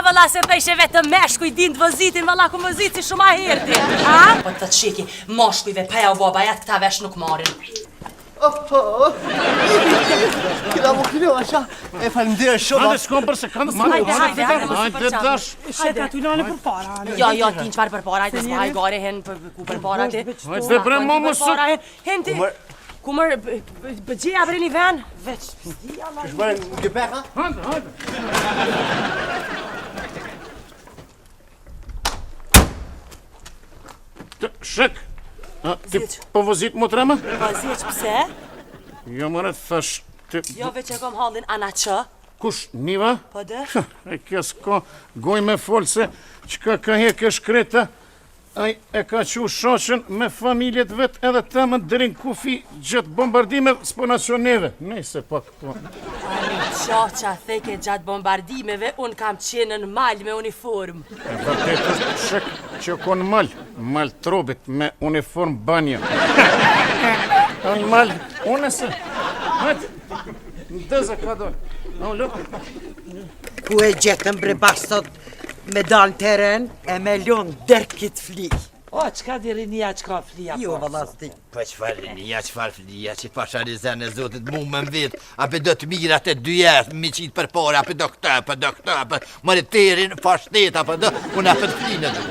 valla se të ishe vetë meshku I din të vëzitin, valla ku vëzit si shumë a herti. Ha? Po të qeki, moshkujve, peja o baba, jatë këta vesh nuk marin. Kila mu kilo asha, e falimderë shumë. Hajde s'kom për sekundë, hajde dash. Sheta t'u lane për para. Jo, ti qëpar për para, hajde s'ma hajgare hen ku për para ti. Hajde bre mo më së. Hen ti, kumër, bëgjeja bre një ven, veç pizdia ma. Që shbërën në gëpeka? Hajde. Shek, ti po vozit mu trema? Po zjeq pse? Jo mëre thash ti... Jo veç e kom hallin ana që. Kush, Niva? Po dë? E kjo s'ka goj me folë se qka ka heke shkreta, aj e ka qu shoqen me familjet vet edhe ta më dërin kufi gjatë bombardime s'po nacioneve. Nejse pak po. Qaqa theke gjatë bombardimeve, unë kam qenë në mal me uniform. E vërtet është shek që kon mal trobit me uniform banja. Në mal, unë se, hajtë, në dëzë ka dojnë. Ku e gjetëm bre bastot me dalë në teren e me ljonë dërkit fli. O, qka di rinia qka flia? Jo, valla sti. Po qëfar rinia, qëfar flia, që pasha rizën e zotit mu më në vit, ape do të mirat e dyjerë, mi qitë për pore, ape do këta, ape mëre terin, fashtet, ape do, unë ape të flinë du.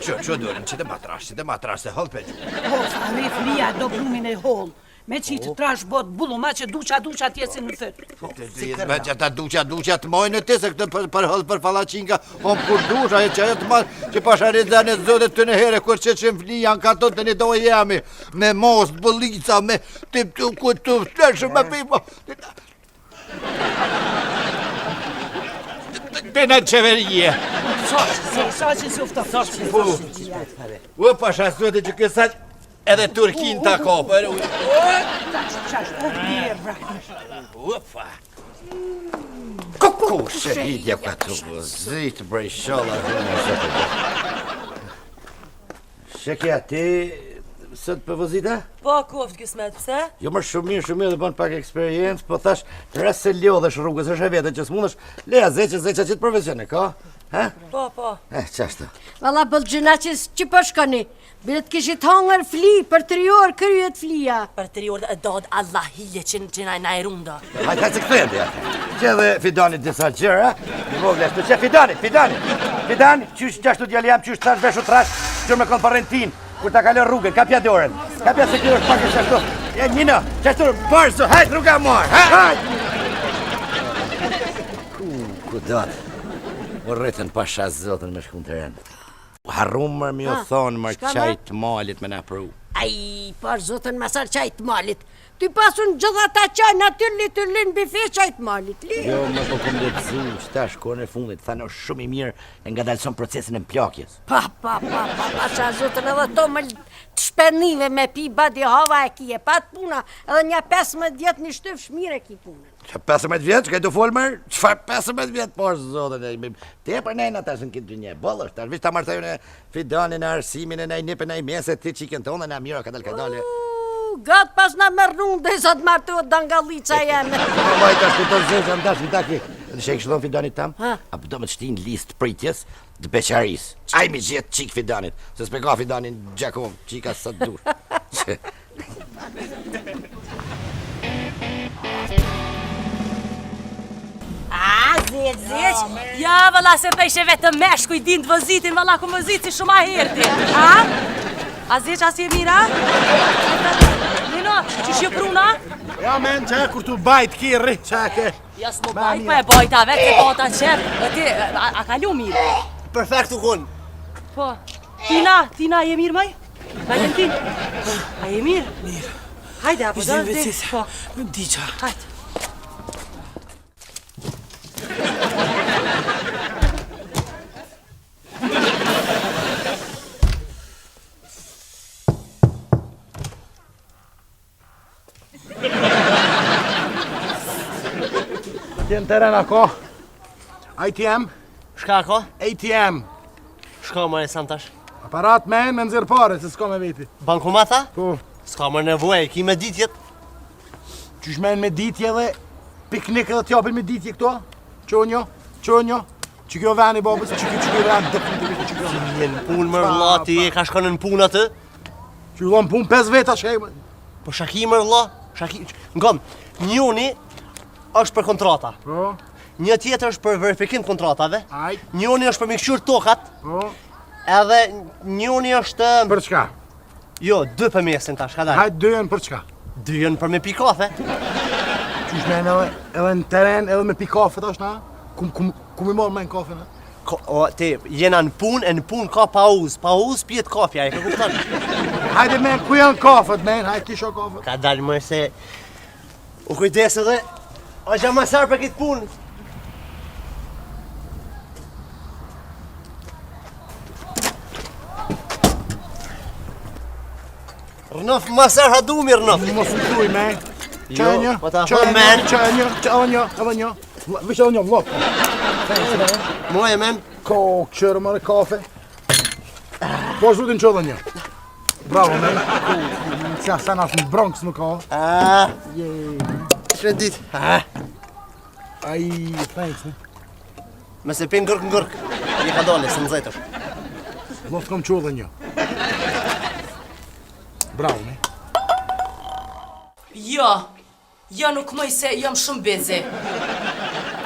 Që dorën, që të matrash, se hëllë për gjë. O, fari flia do plumin e hol. Me qitë trash bot bulu ma që duqa tjesin në thërë. Me që ta duqa të mojnë të se këtë për hëllë për falachinka, om kur duqa e që e të marë që pasha rizën e zotit të në here, kur që që më flia në katon të një dojë jemi, me mos, bëllica, me tip të këtë të shleshë, me pipo. Të në qeverije. Saqin si ufta. U pasha zotit që kësaq, edhe Turkin ta kopër. Ufa. Kuku shëhidja ka të vëzit, brej shola. Shekja, ti sët për vëzita? Po, koft kismet, pse? Jo më shumë mirë dhe bën pak eksperiencë, po thash rrës se lodhesh rrugës, është e vete që s'mundesh, leja zeqë qitë profesione, ka? Ha? Po. Qashtu. Valla bëllgjëna që po shkoni, bilet kishit hangër fli, për 3 orë kryet flia. Për 3 orë dhe dod Allah hile që na e runda. Hajtë se këthejnë, ja. Që edhe Fidanit disa gjëra, i vogla shtu, që Fidani, qysh qashtu djali jam, qysh trash, beshu trash, qërë me konë parentin, kur ta kalon rrugën, kapja dorën, kapja se kjo është pak e qashtu. E njëna, qashtu, bërësu, hajtë rruga marë, hajtë! Ku datë, u rritën pasha zotën me shkun të rëndë. Harrumër mi u thonë mërë qajtë malit me na pru. Ai, par zotën masar qajtë malit. Ty pasun gjitha ta qaj natyrli të linë bife qajtë malit, li. Jo, më po kom letëzu, që ta shkone e fundit, thanë është shumë i mirë e nga dalëson procesin e mplakjes. Pa, qa zotën edhe to më të shpendive me pi badi hava e kije, pa të puna, edhe një 15 vjetë një shtyf shmire ki punën. Që 15 vjetë, që ka i të folë mërë, qëfar 15 vjetë, por zotën, te për nejnë ata shën këtë dynje, bollë është, ta martaju në Fidanin, në arsimin, në nipën, në meset, ti qiken tonë, në mira, ka dalë. Gatë pas në mërnun dhe sot martohet dangallica jeme. Majta shkuton zezë, ndash në taki. Dhe që e kështu thonë Fidanit tam, a përdo me të shtin listë pritjes të beqaris. Aj mi gjithë qik Fidanit, se s'pe ka Fidanin gjakom, qika së të dur. Zeq. Ja, valla se të ishe vetë meshku I din të vëzitin, valla ku vëzit si shumë a herti. Ha? A zeq, as je mira? Nino, që shjo pruna? Ja, men, që kur tu bajt kirri, që ke... Ja, s'mu bajt, pa e bajta vetë, se bata qep. Ti, a kalu mirë? Perfekt u kun. Po. Tina, je mirë, maj? Ma jenë ti? A je mirë? Mirë. Hajde, apo dhe? Po. Më diqa. Hajde. Tjenë teren ako. ATM? Shka ako? ATM. Shka më e sam tash? Aparat me nëzirë pare, se s'ka me veti. Bankomata? Po. S'ka më nevoj, ki me ditjet? Qysh men me ditje dhe piknik edhe t'japin me ditje këto? Qonjo, Që kjo veni, babës, që kjo veni, definitivisht që kjo veni. Je në punë më vëlla, ti e ka shkon në punë atë? Që ju dhon punë 5 veta shkej. Po shaki më vëlla, shaki. Ngom, njëuni është për kontrata. Po. Një tjetër është për verifikim të kontratave. Ajt. Njëuni është për mikshur tokat. Po. Edhe njëuni është Për çka? jo, 2 për mesin tash, ka dalë. Hajt 2 janë për çka? 2 janë për me pi kafe. Qysh me edhe në teren, edhe me pi kafe tash na? Ku mi marr me në kafe na? O, te jena në punë ka pauzë pijet kafja, e ke kupton? Hajde men, ku janë kafet men? Hajde kisha kafet. Ka dalë më se u kujdes edhe o gjamasar për këtë punë. Rënof masar hadumi rënof. Mos u thuj me. Jo, po ta hon men. Edhe një. Vish edhe një vlog. Moje men. Ko, qërë mërë kafe. Po zhutin që edhe një. Bravo men. Qa sa nas në Bronx nuk ka. Shredit. Ai, thanks me. Me se pin ngërk. Je ka dole, se më zajtësh. Mos kom që edhe një. Bravo me. Jo nuk mëj se jam shumë beze.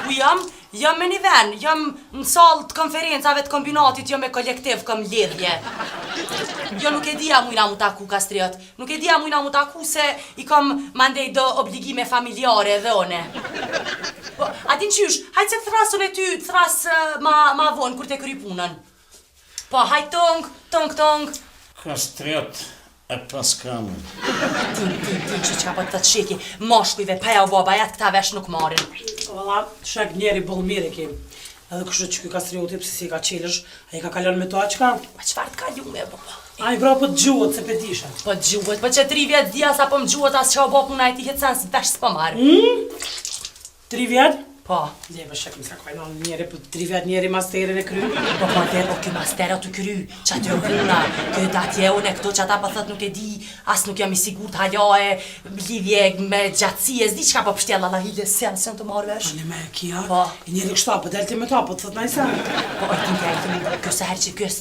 Ku jam? Jam me një ven, jam në salë të konferencave të kombinatit, jo me kolektiv këm lidhje. Jo nuk e dija mujna mu taku kastriot, nuk e dija mujna mu taku se i kom mandej do obligime familjare dhe one. Po, a din qysh, hajtë se thrasën e ty, thras ma vonë kur te kry punën. Po, hajtë tong. Kastriot e paskamun. Tin që qa po të të sheki, moshkujve, paja o baba, jatë këta vesh nuk marin. Valla, shak njeri bëllë mire kemë. Edhe kështë që kjo kastrioti pëse si ka qelësh, a i ka kalon me to a qka? Pa qfar të kalume, baba? A i vra po të gjuhët se pedisha. Po të gjuhët, po që 3 vjetë dhja sa po më gjuhët as që o bo puna e ti jetë sens vesh s'po marë. 3 vjetë? Po. Dhe për shak mësa kajnon njeri për 3 vjetë njeri masterin e kry. Po dhe po kjo mastera të kry, që aty o puna, kjo datje une këto që ata po thët nuk e di, as nuk jam i sigur të hajae, lidhje me gjatësie, s'di qka po pështjella la hile sen të marrë vesh. Ani me kia, Po. i njeri kështa, po delti me ta, po të thët najsen. Po kjo se herë që kjo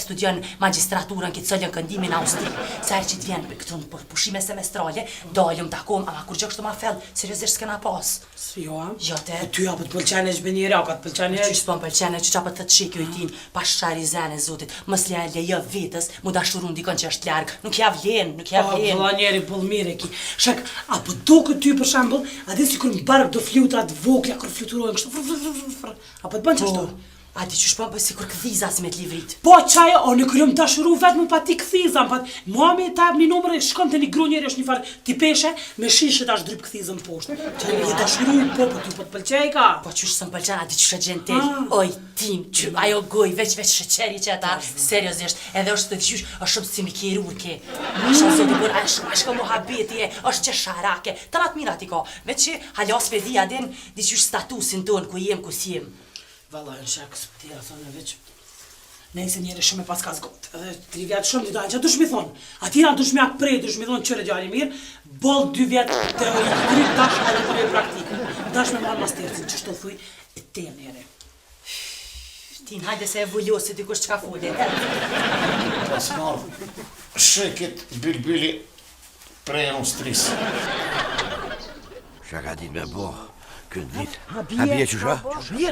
studion magistraturën këtë sëllën këndimin Austri, se herë që t'vjen këtu në pushime semestrale, daljëm takom, ama kur gjë kështu ma fell, seriosisht s'kena pas. Jo, a? Jo te. Ty a po të pëlqen e shbenjeri, a ka të pëlqen e? Që s'po m'pëlqen, që qa për të të shikjo i tin, pa shari zene zotit, mës lejo vetës, mu dashurun dikon që është largë, nuk ja vlen. Po, vëlla njeri bëllë mire ki. Shak, a po do këtë ty për shambull, a di si kur më barë do flutrat vogla, kur fluturojnë kështu, a po të bënë qështu? A di që shpon për si kur këthiza si me t'livrit. Po qaj, o në kërëm dashuru vetë mu pa ti këthizan, pa mua me ta një numër e shkon të një gru njeri është një farë ti peshe, me shishet ashtë dryp këthizën poshtë. Qaj e dashuru, po ty po t'pëlqej ka. Po qysh së m'pëlqen, a di që shë gjentel, oj tim, që ajo goj, veç shëqeri që ata, seriosisht, edhe është të qysh, është shumë si mi kirur ke. Shumë zoti bur, është shko muhabeti e, është që sharake, të natë mirat i ka, veç që halas pe di adin, di qysh statusin ton, ku jem, ku s'jem. Valla, në shak, së pëtira thonë në veç, nejse njeri shumë e pas ka zgot, edhe 3 vjetë shumë t'i dojnë, që dush mi thonë, atina dush mi akë prej, dush mi thonë qëre gjari mirë, bol 2 vjetë teori, kry dash edhe të me praktikë, dash me marë masterësin, që shto thuj, e te njeri. Tin, hajde se e vullosi dikush qka fulli, Paskal, shekit bylbyli prej Austrisë. Shka ka dit me bo, këtë dit. A bje qësha?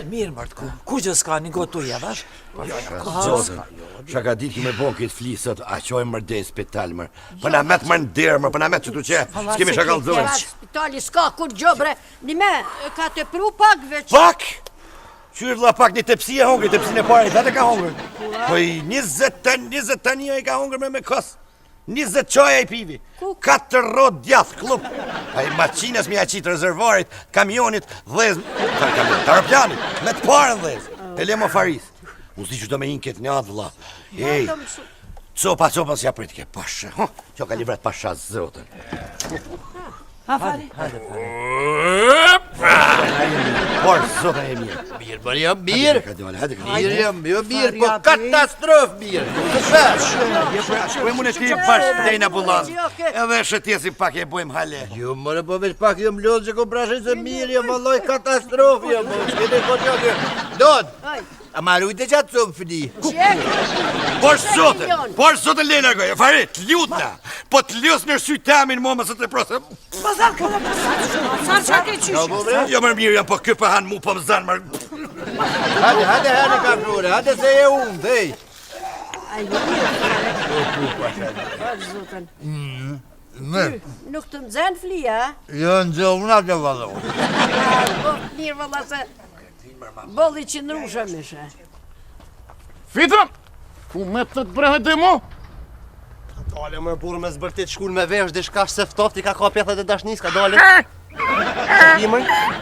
Mirë, Martku. Ku gjë s'ka një gotu javash? Zotën, shka ka dit me bo këtë flisët, a qoj mërde i spital mërë. Për na met më në derë mërë, për na met që tu që, s'kemi shka kanë zonë. Spitali s'ka kur gjobre, një me, ka të pru pak veç. Pak! Qyrë la pak një tepsi e hongër, tepsin e pare, i dhete ka hongër. Po i 20 tania i ka hongër me kos. 20 qaja i pivi, 4 rod djath klub. A i maqines mi a qitë rezervarit, kamionit, dhez, të aeroplanit, me të parën dhez, e lemo faris. U zdi që do me inket një adhë, la. Ej, copa s'ja prit ke pasha, që ka livret pasha zotën. Ha, fari? Por, zotën e mirë. Mirë, bërë jam mirë. Mirë jam mirë, po katastrofë mirë. Shkoj mune shkri bashkë të i në bulan, edhe shëtjesim pak e bojmë hale. Jo, mërë, po veç pak jam lodhë që ko prashe se mirë jam, valloj katastrofë jam, Dod! A marrujt e gjatë të fëdi. Por sotën Lena goja, fare, të ljutna. Po të ljus në sytamin mo mësë të prosë. Sa që ke qysh? Jo më mirë, po kë për hanë mu po më zanë mërë. Hajde, kaprore, hajde se e unë, dhej. Nuk të nxen flia? Jo, në gjë, atë valo. Mirë valla se bolli që ndrushëm ishe. Fiton! Ku me të brehet dhe mu? Dale më burë me zbërtit shkull me vesh, dhe shka se ftoft i ka pjethet e dashnis, ka dale.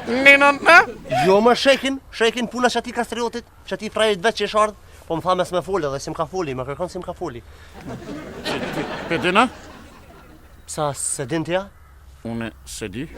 Ninon, ne? Jo më shekin puna që ati kastriotit, që ati frajerit veç që ish ardhë, po më tha mes me foli dhe si më ka foli, më kërkon si më ka foli. Pedina? Sa se din t'ja? Une se di.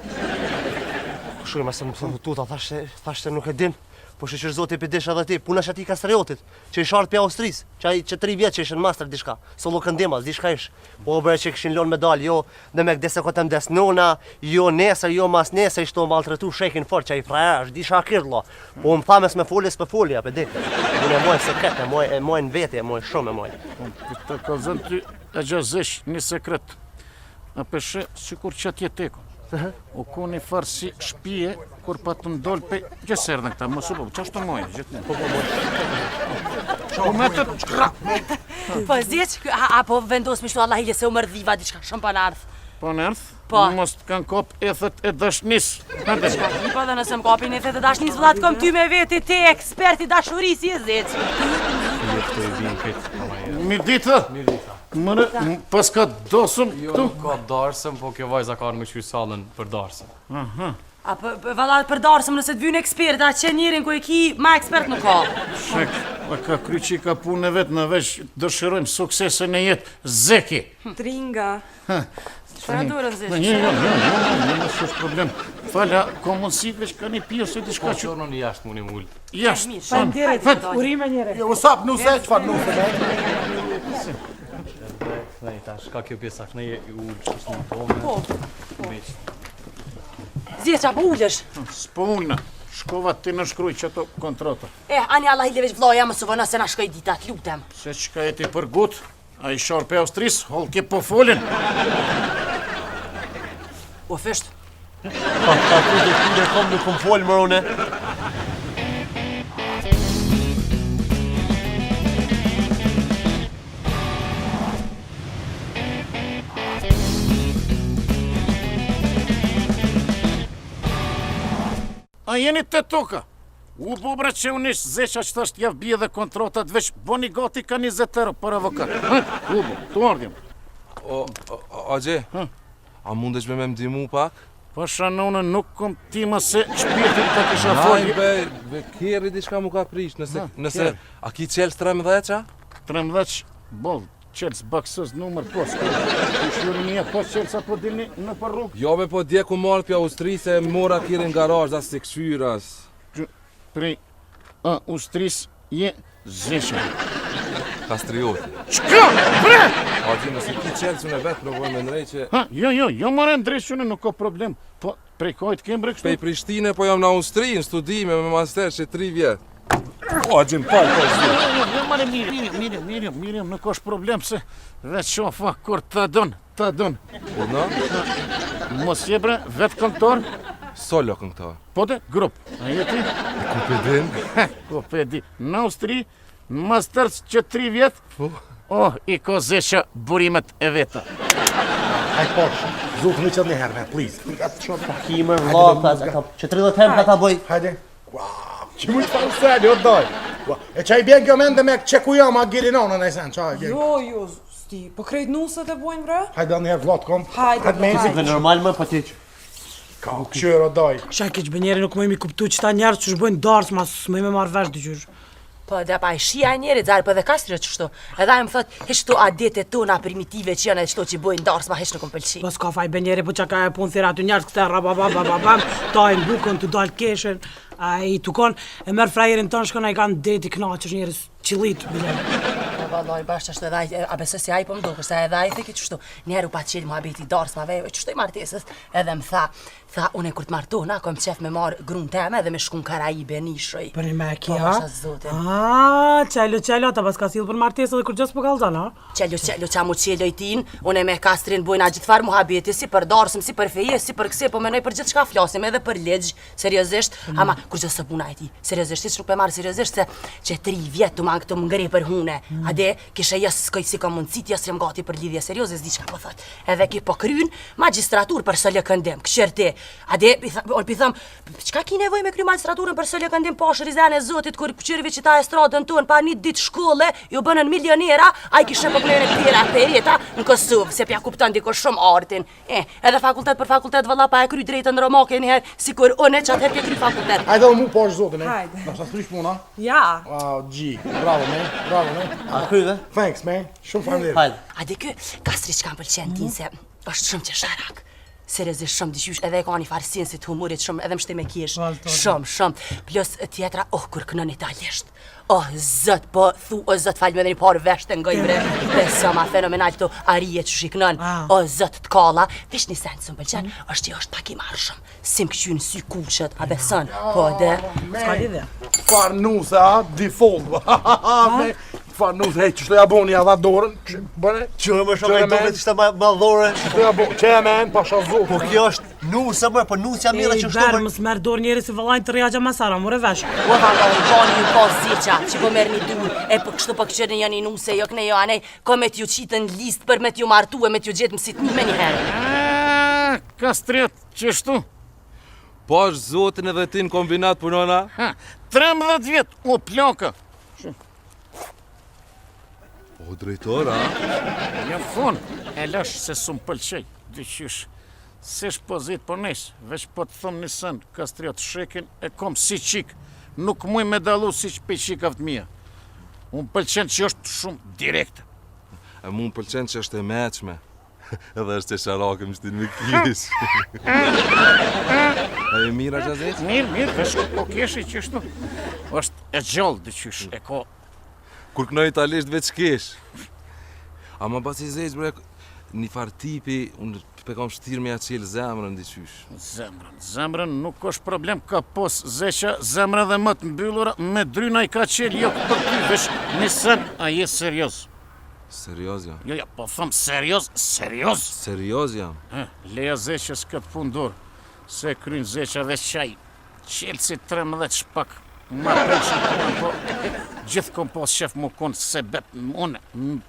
Shurë me se më thënë tuta, thashtë nuk e din. Po shëshër zoti për dish edhe ti, puna që ati kastriotit, që ish ardhë për Austrisë, që 3 vjetë që ishën master dishka, solo këndimas, dishka ish. Po bre që këshin lon medal, jo dhe me këdese këtë më desnona, jo nesër, jo mas nesër, ishto më altretu shekin fort, që i frajash, disha akirlo. Po më thames me foli s'pe foli, apë di. Unë e mojnë sekret, e mojnë vete, e mojnë shumë e mojnë. Të kalzën ty e gjazesh një sekret. A peshe si kur që atje teko. O ku një farë si shpije, kur pa të ndollë pe... Gjësër në këta, më supo, që është të mojë, gjithë një. Po me të qra... Po zjeq, apo vendos me shtu Allah hilje se u mërdhiva diçka shumë pa në ardhë. Po në ardhë? Po. Mos të kanë kop ethet e dashnis. Hajde. Po dhe nëse më kapin e the të dashnis, vëllat kom ty me veti ti eksperti dashurisë i zjeq. Mirë ditë? Mëre, pas ka dosëm Jo, tu? nuk ka darsëm, po kjo vajza ka në me qy salën për darsëm. A vëllat për darsëm nëse të vynë ekspert, a që njerin ku e ki, ma ekspert nuk ka. Shek, ka kry që i ka punë e vetë në veç, dëshirojmë suksesën e jetë zeki. Tringa. Shra durën zjeq. Jo, nësë është problem. Falja, ka mundësi veç ka një pjesë se diçka që... Qorno një jashtë muni mullë. Jashtë, Faleminderit, urime njëre. Jo, usap, nuse, qëfar nuse, Ne, tash, ka kjo pjesa, ne u qështë në tome. Po. Zjeq, apo ullësh? s'po ullëna. Shkova ti në shkruj që ato kontrata. Ani Allah hilje veç vloja më suvëna se na shkoj ditat, lutem. Se që ka jeti për gut, a i sharë për Austrisë, holke po folin. O fësht. Pa ty dhe ty dhe kom nuk kom folë më une. A jeni të toka? U bubra që unë ishë zeqa që thashtë javë bje dhe kontratat veç boni gati ka 20 euro për avokat. Ubo, të ardhjem. Agje, a mundesh me mdimu pak? Po shanone nuk kom tima se shpirtin të kisha folje. Be kjeri diçka mu ka prish, nëse a ki qelës 13-qa? 13 bol, qelës baksos numër post. Shuri një pas qelës apo dini në për rrugë. Jo me po dje ku marrë pja Austri se mora kirin garaj, da si kësyras. Prej Austrisë je zeshë. Kastrioti. Qka? Bre! Agje, nëse ki qelës unë e vetë provoj me ndrej që... Jo more ndreshune, nuk ka problem. Po, prej kajt kemë bre kështu? Pej Prishtine po jam në Austri, në studime me master që 3 vjetë. O, Agje, më falë, Jo, mare, mirë, nuk është problem se veç shofa kur të don. Po, na? Mos je bre, vetë këngëtor, Solo këngëtar. po dhe grup. A jeti? Ku pedin? Ko pedi, në Austri, në masters që 3 vjetë, oh, i ko zesha burimet e veta. Hajt posh, zotë në qëtë një herë, please. Takimër, vlota, që 30 herë ka ta bëj. Hajde. Që mu që fa useli, o doj. E që i bjen kjo mende me që jam a girinonën e sen, qaj. Jo, sti, po krejt nusët e bojnë bre? Hajde një herë vlot kom. Hajde, mezi. Dhe normal më, po ti që. Ka u këshyër, o doj. Shaj keq bënjeri nuk më imi kuptu që ta njerës që shbojnë darës, mas më imi marrë vesh dëgjysh. Po dhe pa i shia njerit, zarë po dhe kastrë që shto. Edhe a më thot, heshtu adete tona primitive që janë e qëto që bojnë darës, ma hesh nuk më pëlqi. Pas ka faj bënjeri, po që ka e punë thira të njerës këte rabababababam, tajnë bukën të dalë keshen, a i tukon, e merë frajerin tonë shkon a i kanë deti knaqësh njerës qilit, bënjeri. vallaj, bashkë është edhe a besoj si ai po më duket, se edhe ai thekë çështu. Një herë u pa qel muhabeti darsmave, çështoj martesës, edhe më tha unë kur të martona, kam qef me marr gruan teme dhe me shkon Karaibe nishoj. Për një me Po, kja? pasha zotin. Qelo, ta pas ka sill për martesë dhe kur gjës po kallzon, ha? Qelo qa mu qeloj tin, unë me Kastrin bojna gjithfar muhabeti, si për darsëm, si për feje, si për kse, po menoj për gjithë çka flasim, edhe për ligj, seriozisht, ama kur gjë së puna e ti, seriozisht, ti nuk pe marr seriozisht se që 3 vjet tu man këto më ngre për hune. Ade kishe jas skoj si ka mundësi ti jam gati për lidhje serioze, s'di çka po thot. Edhe ki po kryn magjistratur për së lëkëndim. Kësherti. Ade pi tham, çka ki nevojë me kry magjistraturën për së lëkëndim poshtë rizane e Zotit kur qyrive që ta estradën ton pa një ditë shkolle, ju bënën milionera, ai kishe probleme të tjera perita në Kosovë, se pja kupton dikush shumë artin. Edhe fakultet për fakultet valla pa e kry drejtën romake një herë, sikur unë çat herë ke kry fakultet. Hajde mu poshtë zotin, Hajde. Na sa strish puna? Ja. Wow, G. Bravo, man. A kryve? Thanks, man. Shumë faleminderit. Hajde. Ade ky Kastri çka më pëlqen tin se është shumë qesharak. Seriozisht shumë diqysh edhe e ka një farsin si të humurit shumë edhe më shte me kish. Shumë. Plus tjetra, kur kënon italisht. Zot, po thu, zot falj me dhe një parë veshte ngoj bre. Besa ma fenomenal këto arije që shiknon. Zot t'kalla, vesh një sens më pëlqen, është që është pak i marshëm. Si më këqy në sy kuqët, a beson. Po dhe. S'ka lidhje. Farnusa, default. Farnusa, hej, qështu ja boni, ja dha dorën, bëne? Qërë më shumë e duket ishte madhore. Qështu ja boni, që men, pasha zotë. Po kjo është nusë, mërë, po nusja mira që shtu mërë. Mës merë dorë njeri si vëllajnë të reagja masara, more vesh. O valla, u bani ju pas zjeqa, që po merë një dur, po kështu po këshërë një nuse, jo këne jo anej, ko me t'ju qitën list për me t'ju martu e me t'ju gjetë mësit një me një herë. Kastriot, qështu? Po është zotin edhe ti në kombinat punona? 13 vjet, o plaka. O drejtor, a? Ja fun, e lash se s'm pëlqej, dyqysh. Sesh pozit po nesë, veç po të thëm një sën, Kastriot shekin e kom si qik. Nuk muj me dalu si që pe qikavt mija. Unë pëlqen që është shumë direkte. E mu më pëlqen që është e meqme. Edhe është e sharake më shtin me kish. A e mira gjazet? Mirë, veç po keshi qështu. është e gjallë dyqysh, e ko. Kur kënoj italisht veç kesh. Ama pas i zezë bre, një farë tipi, unë pe kam shtirë me ja qelë zemrën dyqysh. Zemrën nuk është problem, ka pos zeqa, zemrën dhe më të mbyllura, me dryna i ka qelë, jo për ty, vesh nisën, a je serios. Serios jam? Jo, po thëm serios. Serios jam? Leja zeqës këtë pundur, se krynë zeqa dhe qaj, qelë si 13 shpak, ma përshën të më po, gjithë kom pos shef mu konë se bet unë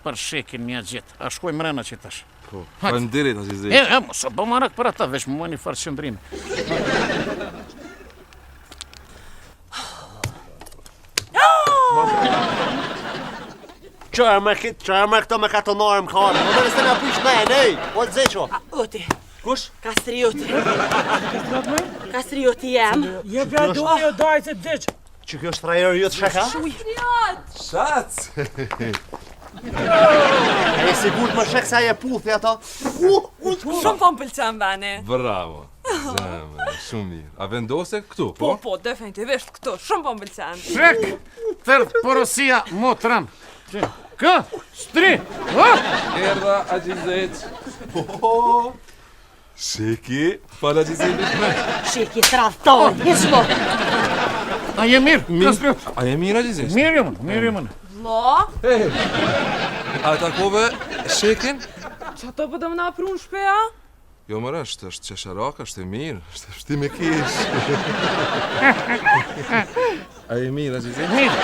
për shekin mja gjithë, a shkoj mrena që tash. Po, faleminderit as i zeqë. Mos o bë marak për ata, veç më një farë qëndrimi. Qërë me këto me katonarë më kare, më dhe nëse nga pysh me, nej, o të zeqo. Oti. Kush? Kastrioti. Kastrioti jam. Je pja dojë o dajë se dheqë. Që kjo është trajerë ju të shaka? Shac! A je sigurt më shek se a je puthi ato? Shumë po më pëlqen bani. Bravo. Zemë, shumë mirë. A vendose këtu, po? Po, definitivisht këtu, shumë po më pëlqen. Shek, tërdë porosia motrën. Kë, stri, Erda Agjizeq. Sheki, fal Agjizeq. Sheki tradhtor, hiç mo. A je mirë, Kastriot? A je mirë Agjizeq? Mirë jë mënë. Vlo, A takove shekin? që ato po të më na pru në shpeja? Jo mërë, është qesharak, është e mirë, është shti me kish. A je mirë Agjizeq? Mirë.